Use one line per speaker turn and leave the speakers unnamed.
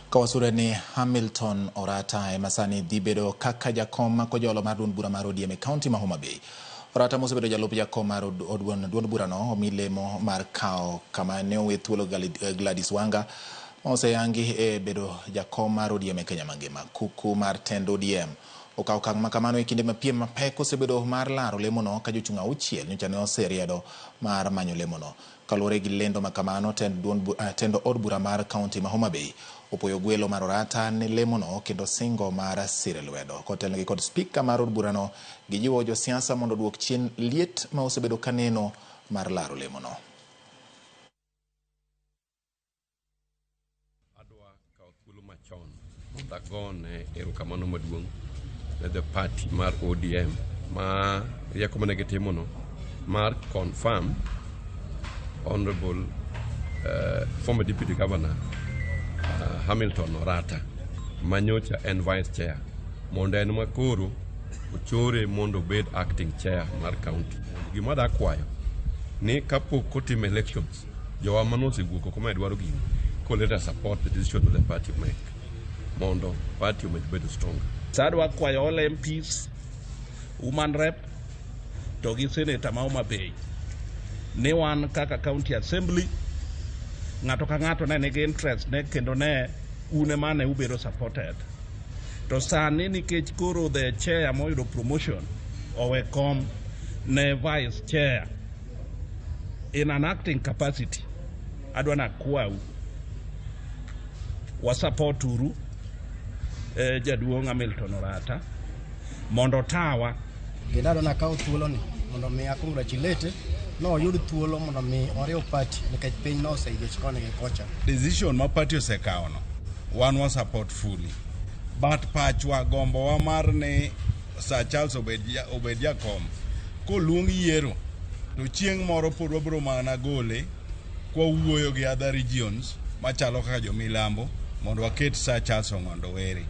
Kawasure ni Hamilton Orata emasani dhibedo kaka jakom ma kojolo mar duond bura mar ODM e kaunti ma Homabay. Orata mosebedo jalup jakom mar duond bura no omi lemo mar kao kama ne owe thuolo Gladys Wanga oseyangi e bedo jakom mar ODM e Kenya mangima. Kuku mar tend ODM okaw okang' ma kamano e kinde ma piem mapek osebedo mar laro lemono ka jochung' auchiel nyocha ne oseriedo mar manyo lemono. Kaluwore gi lendo ma kamano, tend od bura mar kaunti ma Homabay opoyo gwelo mar Orata ne lemono kendo singo mar sire lwedo. Kotelnegi kod spika mar od burano gijiwo josiasa mondo duok chien liet ma osebedo kaneno mar laro lemono.
Adwa kaw thuolo machon mondo agone erokamano maduong' ne the party mar ODM ma rieko mane gitimono mar confirm Honorable former Deputy Governor Hamilton Orata manyocha en Vice Chair mondo en makoro ochore mondo bed acting chair mar county. Gima da kwayo ni kapok otim elections jowa manosewuok oko dwaro gini ko let us support the decision of the party make mondo party omed bedo stronger.
Sadwa kwayo all MPs, woman rep to gi senator ma Homabay ne wan kaka county assembly ng'ato ka ng'ato ne nigi interest ne kendo ne une mane ubedo supported. To sani nikech koro the chair moyudo promotion owe kom ne vice chair in an acting capacity, adwa na kwau wa support uru jaduong' Hamilton Orata mondo tawa
gidado na kaw thuolo ni mondo mi congratulate no yud thuolo mondo mi oriyo party nikech piny no oseyiech koni gi kocha.
Decision ma party osekawo no wan wa support fully, but pachwa gombo wa mar ne Sir Charles obed jakom koluong yiero to chieng' moro pod wabiro mana gole kwa wuoyo gi other regions machalo kaka jo milambo mondo waket Sir Charles Ong'ondo were.